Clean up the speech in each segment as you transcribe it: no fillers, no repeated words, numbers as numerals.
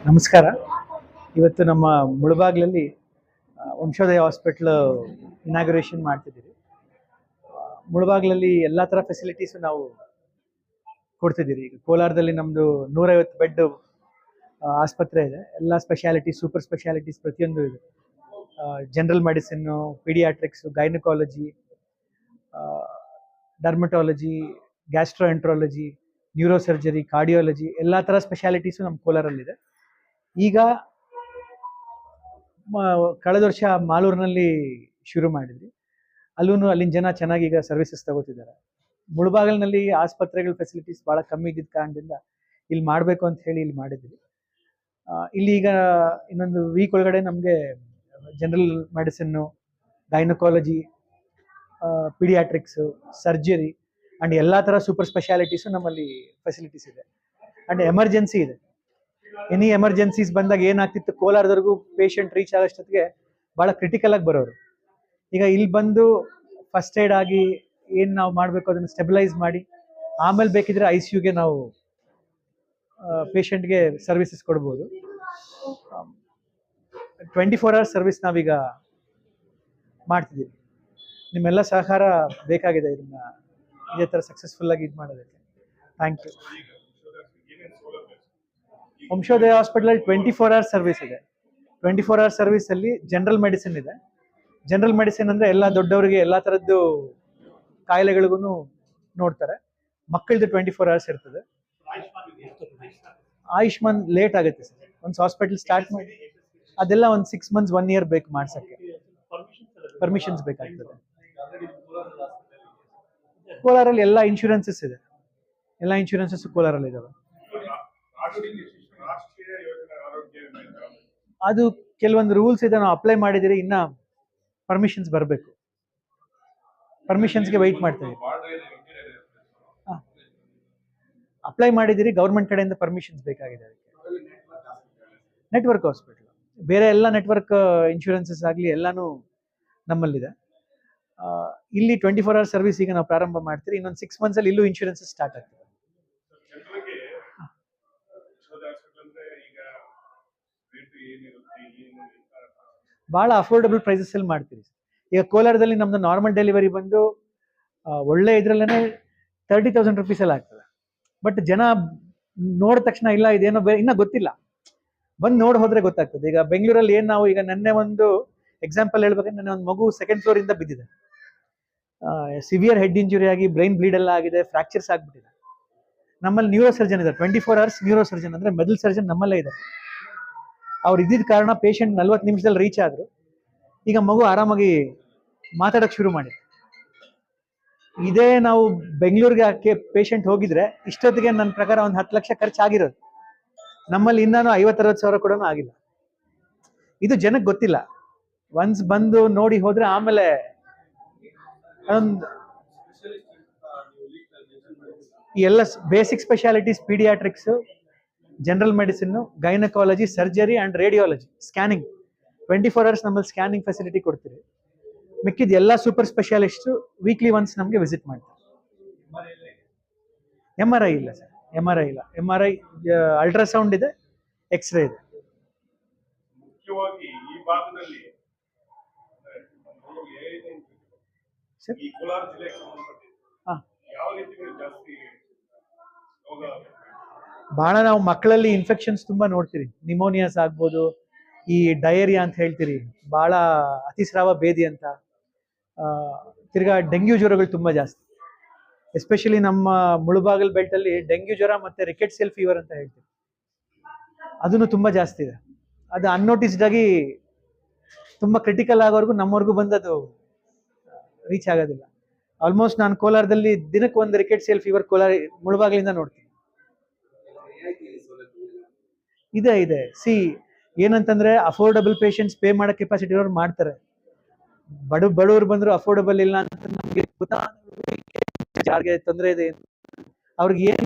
ನಮಸ್ಕಾರ. ಇವತ್ತು ನಮ್ಮ ಮುಳಬಾಗ್ಲಲ್ಲಿ ವಂಶೋದಯ ಹಾಸ್ಪಿಟ್ಲ್ ಇನಾಗ್ರೇಷನ್ ಮಾಡ್ತಿದ್ದೀವಿ. ಮುಳಬಾಗ್ಲಲ್ಲಿ ಎಲ್ಲ ಥರ ಫೆಸಿಲಿಟೀಸು ನಾವು ಕೊಡ್ತಿದ್ದೀರಿ. ಈಗ ಕೋಲಾರದಲ್ಲಿ ನಮ್ಮದು 150 ಬೆಡ್ ಆಸ್ಪತ್ರೆ ಇದೆ. ಎಲ್ಲ ಸ್ಪೆಷಾಲಿಟೀಸ್, ಸೂಪರ್ ಸ್ಪೆಷಾಲಿಟೀಸ್ ಪ್ರತಿಯೊಂದು ಇದೆ. General medicine, ಪೀಡಿಯಾಟ್ರಿಕ್ಸು, gynaecology, dermatology, gastroenterology, neuro surgery, cardiology, ಎಲ್ಲ ಥರ ಸ್ಪೆಷಾಲಿಟೀಸು ನಮ್ಮ ಕೋಲಾರಲ್ಲಿದೆ. ಈಗ ಕಳೆದ ವರ್ಷ ಮಾಲೂರಿನಲ್ಲಿ ಶುರು ಮಾಡಿದ್ವಿ. ಅಲ್ಲಿನ ಜನ ಚೆನ್ನಾಗಿ ಈಗ ಸರ್ವಿಸಸ್ ತಗೋತಿದ್ದಾರೆ. ಮುಳಬಾಗಿಲಿನಲ್ಲಿ ಆಸ್ಪತ್ರೆಗಳ ಫೆಸಿಲಿಟೀಸ್ ಭಾಳ ಕಮ್ಮಿ ಇದ್ದಿದ್ದ ಕಾರಣದಿಂದ ಇಲ್ಲಿ ಮಾಡಬೇಕು ಅಂತ ಹೇಳಿ ಇಲ್ಲಿ ಮಾಡಿದ್ವಿ. ಇಲ್ಲಿ ಈಗ ಇನ್ನೊಂದು ವೀಕ್ ಒಳಗಡೆ ನಮಗೆ general medicine, gynaecology, ಪೀಡಿಯಾಟ್ರಿಕ್ಸು, surgery and ಎಲ್ಲ ಥರ ಸೂಪರ್ ಸ್ಪೆಷಾಲಿಟೀಸು ನಮ್ಮಲ್ಲಿ ಫೆಸಿಲಿಟೀಸ್ ಇದೆ. ಆ್ಯಂಡ್ ಎಮರ್ಜೆನ್ಸಿ ಇದೆ. ಎನಿ ಎಮರ್ಜೆನ್ಸೀಸ್ ಬಂದಾಗ ಏನಾಗ್ತಿತ್ತು, ಕೋಲಾರದವರೆಗೂ ಪೇಷಂಟ್ ರೀಚ್ ಆಗೋಷ್ಟೊತ್ತಿಗೆ ಭಾಳ ಕ್ರಿಟಿಕಲ್ ಆಗಿ ಬರೋರು. ಈಗ ಇಲ್ಲಿ ಬಂದು ಫಸ್ಟ್ ಏಡ್ ಆಗಿ ಏನು ನಾವು ಮಾಡಬೇಕು ಅದನ್ನು ಸ್ಟೆಬಿಲೈಸ್ ಮಾಡಿ ಆಮೇಲೆ ಬೇಕಿದ್ರೆ ICUಗೆ ನಾವು ಪೇಷಂಟ್ಗೆ ಸರ್ವಿಸಸ್ ಕೊಡ್ಬೋದು. 24 hours ಸರ್ವಿಸ್ ನಾವೀಗ ಮಾಡ್ತಿದ್ದೀವಿ. ನಿಮ್ಮೆಲ್ಲ ಸಹಕಾರ ಬೇಕಾಗಿದೆ ಇದೇ ಥರ ಸಕ್ಸಸ್ಫುಲ್ಲಾಗಿ ಇದು ಮಾಡೋದಕ್ಕೆ. Thank you. ವಂಶೋದಯ ಹಾಸ್ಪಿಟಲಲ್ಲಿ 24 hours ಸರ್ವಿಸ್ ಇದೆ. 24 hours ಸರ್ವಿಸಲ್ಲಿ ಜನರಲ್ ಮೆಡಿಸಿನ್ ಇದೆ. ಜನರಲ್ ಮೆಡಿಸಿನ್ ಅಂದರೆ ಎಲ್ಲ ದೊಡ್ಡವರಿಗೆ ಎಲ್ಲ ಥರದ್ದು ಕಾಯಿಲೆಗಳಿಗೂ ನೋಡ್ತಾರೆ. ಮಕ್ಕಳದ್ದು 24 hours ಇರ್ತದೆ. ಆಯುಷ್ಮಾನ್ ಲೇಟ್ ಆಗುತ್ತೆ ಸರ್. ಒಂದು ಹಾಸ್ಪಿಟಲ್ ಸ್ಟಾರ್ಟ್ ಮಾಡಿ ಅದೆಲ್ಲ ಒಂದು 6 months 1 year ಬೇಕು ಮಾಡ್ಸೋಕ್ಕೆ. ಪರ್ಮಿಷನ್ಸ್ ಬೇಕಾಗ್ತದೆ. ಕೋಲಾರಲ್ಲಿ ಎಲ್ಲ ಇನ್ಶೂರೆನ್ಸಸ್ ಇದೆ. ಎಲ್ಲ ಇನ್ಶೂರೆನ್ಸಸ್ ಕೋಲಾರಲ್ಲಿ ಇದಾವೆ. ಅದು ಕೆಲವೊಂದು ರೂಲ್ಸ್ ಇದೆ, ನಾವು ಅಪ್ಲೈ ಮಾಡಿದಿರಿ, ಇನ್ನ ಪರ್ಮಿಷನ್ಸ್ ಬರಬೇಕು. ಪರ್ಮಿಷನ್ಸ್ಗೆ ವೆಯ್ಟ್ ಮಾಡ್ತೀವಿ. ಅಪ್ಲೈ ಮಾಡಿದಿರಿ, ಗೌರ್ಮೆಂಟ್ ಕಡೆಯಿಂದ ಪರ್ಮಿಷನ್ಸ್ ಬೇಕಾಗಿದೆ ಅದಕ್ಕೆ. ನೆಟ್ವರ್ಕ್ ಹಾಸ್ಪಿಟಲ್ ಬೇರೆ ಎಲ್ಲ ನೆಟ್ವರ್ಕ್ ಇನ್ಶೂರೆನ್ಸಸ್ ಆಗಲಿ ಎಲ್ಲನೂ ನಮ್ಮಲ್ಲಿದೆ. ಇಲ್ಲಿ 24 hours ಸರ್ವಿಸ್ ಈಗ ನಾವು ಪ್ರಾರಂಭ ಮಾಡ್ತೀರಿ. ಇನ್ನೊಂದು 6 months ಇಲ್ಲೂ ಇನ್ಶೂರೆನ್ಸಸ್ ಸ್ಟಾರ್ಟ್ ಆಗ್ತದೆ. ಭಾಳ ಅಫೋರ್ಡಬಲ್ ಪ್ರೈಸಸ್ ಅಲ್ಲಿ ಮಾಡ್ತೀರಿ. ಈಗ ಕೋಲಾರದಲ್ಲಿ ನಮ್ದು ನಾರ್ಮಲ್ ಡೆಲಿವರಿ ಬಂದು ಒಳ್ಳೆ ಇದ್ರಲ್ಲೇ 30,000 rupees ಆಗ್ತದೆ. ಬಟ್ ಜನ ನೋಡಿದ ತಕ್ಷಣ ಇಲ್ಲ ಇದೇನೋ ಇನ್ನೂ ಗೊತ್ತಿಲ್ಲ, ಬಂದು ನೋಡಿ ಹೋದ್ರೆ ಗೊತ್ತಾಗ್ತದೆ. ಈಗ ಬೆಂಗಳೂರಲ್ಲಿ ಏನು ನಾವು ಈಗ ನೆನ್ನೆ ಒಂದು ಎಕ್ಸಾಂಪಲ್ ಹೇಳ್ಬೇಕಂದ್ರೆ, ನೆನ್ನೆ ಒಂದು ಮಗು 2nd floor ಇಂದ ಬಿದ್ದಿದೆ. ಸಿವಿಯರ್ ಹೆಡ್ ಇಂಜುರಿ ಆಗಿ ಬ್ರೈನ್ ಬ್ಲೀಡ್ ಎಲ್ಲ ಆಗಿದೆ, ಫ್ರಾಕ್ಚರ್ಸ್ ಆಗ್ಬಿಟ್ಟಿದೆ. ನಮ್ಮಲ್ಲಿ ನ್ಯೂರೋ ಸರ್ಜನ್ ಇದ್ದಾರೆ. 24 hours ನ್ಯೂರೋ ಸರ್ಜನ್ ಅಂದರೆ ಮೆದುಳು ಸರ್ಜನ್ ನಮ್ಮಲ್ಲೇ ಇದೆ. ಅವ್ರು ಇದ್ದಿದ್ದ ಕಾರಣ ಪೇಷಂಟ್ 40 ನಿಮಿಷದಲ್ಲಿ ರೀಚ್ ಆದ್ರು. ಈಗ ಮಗು ಆರಾಮಾಗಿ ಮಾತಾಡೋಕ್ಕೆ ಶುರು ಮಾಡಿ. ಇದೇ ನಾವು ಬೆಂಗಳೂರಿಗೆ ಪೇಷಂಟ್ ಹೋಗಿದ್ರೆ ಇಷ್ಟೊತ್ತಿಗೆ ನನ್ನ ಪ್ರಕಾರ ಒಂದು 10 ಲಕ್ಷ ಖರ್ಚಾಗಿರೋದು. ನಮ್ಮಲ್ಲಿ ಇನ್ನೂ 50-60 ಸಾವಿರ ಕೂಡ ಆಗಿಲ್ಲ. ಇದು ಜನಕ್ಕೆ ಗೊತ್ತಿಲ್ಲ. ಒನ್ಸ್ ಬಂದು ನೋಡಿ ಹೋದ್ರೆ ಆಮೇಲೆ ಎಲ್ಲ basic specialities, ಪೀಡಿಯಾಟ್ರಿಕ್ಸು, general medicine, gynaecology, surgery and radiology, scanning 24 hours ನಮ್ಮಲ್ಲಿ ಸ್ಕ್ಯಾನಿಂಗ್ ಫೆಸಿಲಿಟಿ ಕೊಡ್ತೀವಿ. ಮಿಕ್ಕಿದ ಎಲ್ಲ ಸೂಪರ್ ಸ್ಪೆಷಾಲಿಸ್ಟು ವೀಕ್ಲಿ ಒನ್ಸ್ ನಮಗೆ ವಿಸಿಟ್ ಮಾಡ್ತಾರೆ. MRI ಇಲ್ಲ ಸರ್, MRI ಇಲ್ಲ. MRI, ಅಲ್ಟ್ರಾಸೌಂಡ್ ಇದೆ, ಎಕ್ಸ್ರೇ ಇದೆ. ಬಹಳ ನಾವು ಮಕ್ಕಳಲ್ಲಿ ಇನ್ಫೆಕ್ಷನ್ಸ್ ತುಂಬಾ ನೋಡ್ತೀರಿ. ನಿಮೋನಿಯಾಸ್ ಆಗ್ಬೋದು, ಈ ಡಯೇರಿಯಾ ಅಂತ ಹೇಳ್ತೀರಿ, ಬಹಳ ಅತಿಸ್ರಾವ ಭೇದಿ ಅಂತ, ತಿರ್ಗಾ ಡೆಂಗ್ಯೂ ಜ್ವರಗಳು ತುಂಬಾ ಜಾಸ್ತಿ. ಎಸ್ಪೆಷಲಿ ನಮ್ಮ ಮುಳಬಾಗಲ್ ಬೆಲ್ಟ್ ಅಲ್ಲಿ ಡೆಂಗ್ಯೂ ಜ್ವರ ಮತ್ತೆ ರಿಕೆಟ್ಸಿಯಲ್ ಫೀವರ್ ಅಂತ ಹೇಳ್ತೀವಿ, ಅದನ್ನು ತುಂಬಾ ಜಾಸ್ತಿ ಇದೆ. ಅದು ಅನ್ನೋಟಿಸ್ಡ್ ಆಗಿ ತುಂಬಾ ಕ್ರಿಟಿಕಲ್ ಆಗೋವರೆಗೂ ನಮ್ಮವರೆಗೂ ಬಂದದು ರೀಚ್ ಆಗೋದಿಲ್ಲ. ಆಲ್ಮೋಸ್ಟ್ ನಾನು ಕೋಲಾರದಲ್ಲಿ ದಿನಕ್ಕೆ ಒಂದು ರಿಕೆಟ್ಸಿಯಲ್ ಫೀವರ್ ಮುಳಬಾಗಿಲಿಂದ ನೋಡ್ತೀನಿ. ಇದೆ. ಏನಂತಂದ್ರೆ ಅಫೋರ್ಡಬಲ್ ಪೇಷಂಟ್ಸ್ ಪೇ ಮಾಡೋ ಕೆಪಾಸಿಟಿ ಇರೋರು ಮಾಡ್ತಾರೆ. ಬಡವರು ಬಂದ್ರು ಅಫೋರ್ಡಬಲ್ ಇಲ್ಲ ಅಂತ ನಮ್ಗೆ ಯಾರಿಗೆ ತೊಂದರೆ ಇದೆ ಅವ್ರಿಗೆ ಏನ್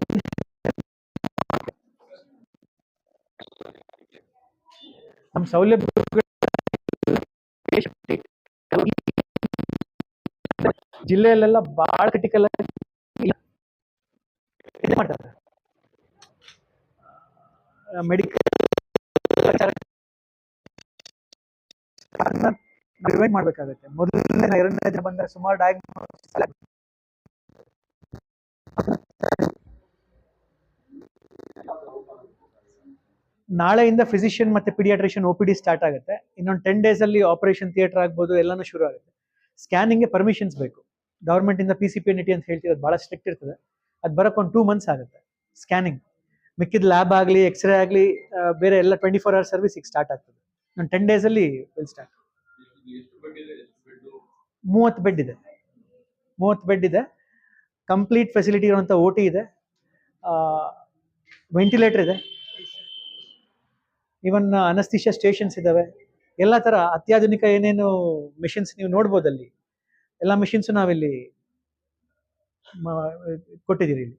ನಮ್ಮ ಸೌಲಭ್ಯ ಜಿಲ್ಲೆಯಲ್ಲೆಲ್ಲ ಬಹಳ ಕ್ರಿಟಿಕಲ್ ಮಾಡ್ತಾರೆ. ಮೆಡಿಕಲ್ ರಿವೈಂಡ್ ಮಾಡಬೇಕಾಗುತ್ತೆ. ಮೊದಲನೇ ಎರಡನೇ ದಿನ ಬಂದರೆ ಸುಮಾರು ಡಯಾಗ್ನೋಸಿಸ್. ನಾಳೆಯಿಂದ ಫಿಸಿಷಿಯನ್ ಮತ್ತೆ ಪಿಡಿಯಾಟ್ರಿಷಿಯನ್ OPD ಸ್ಟಾರ್ಟ್ ಆಗುತ್ತೆ. ಇನ್ನೊಂದು 10 days ಅಲ್ಲಿ ಆಪರೇಷನ್ ಥಿಯೇಟರ್ ಆಗ್ಬೋದು, ಎಲ್ಲಾನು ಶುರು ಆಗುತ್ತೆ. ಸ್ಕ್ಯಾನಿಂಗ್ಗೆ ಪರ್ಮಿಷನ್ಸ್ ಬೇಕು ಗೌರ್ಮೆಂಟ್ ಇಂದ. PCPNT ಅಂತ ಹೇಳ್ತೀವಿ, ಅದು ಬಹಳ ಸ್ಟ್ರಿಕ್ಟ್ ಇರ್ತದೆ. ಅದು ಬರೋಕೆ ಒಂದು 2 months ಆಗುತ್ತೆ ಸ್ಕ್ಯಾನಿಂಗ್. ಮಿಕ್ಕಿದ ಲ್ಯಾಬ್ ಆಗಲಿ ಎಕ್ಸ್ರೇ ಆಗಲಿ ಬೇರೆ ಎಲ್ಲ 24 hours ಸರ್ವಿಸ್ ಈಗ ಸ್ಟಾರ್ಟ್ ಆಗ್ತದೆ. ಒಂದು 10 days ಅಲ್ಲಿ ವಿಲ್ ಸ್ಟಾರ್ಟ್. 30 ಬೆಡ್ ಇದೆ. 30 ಬೆಡ್ ಇದೆ. ಕಂಪ್ಲೀಟ್ ಫೆಸಿಲಿಟಿ ಇರುವಂಥ OT ಇದೆ, ವೆಂಟಿಲೇಟರ್ ಇದೆ, ಇವನ್ ಅನಸ್ತಿಷಿಯಾ ಸ್ಟೇಷನ್ಸ್ ಇದಾವೆ. ಎಲ್ಲ ತರ ಅತ್ಯಾಧುನಿಕ ಏನೇನು ಮಿಷಿನ್ಸ್ ನೀವು ನೋಡ್ಬೋದು ಅಲ್ಲಿ, ಎಲ್ಲ ಮಿಷಿನ್ಸ್ ನಾವಿಲ್ಲಿ ಕೊಟ್ಟಿದ್ದೀರಿ ಇಲ್ಲಿ.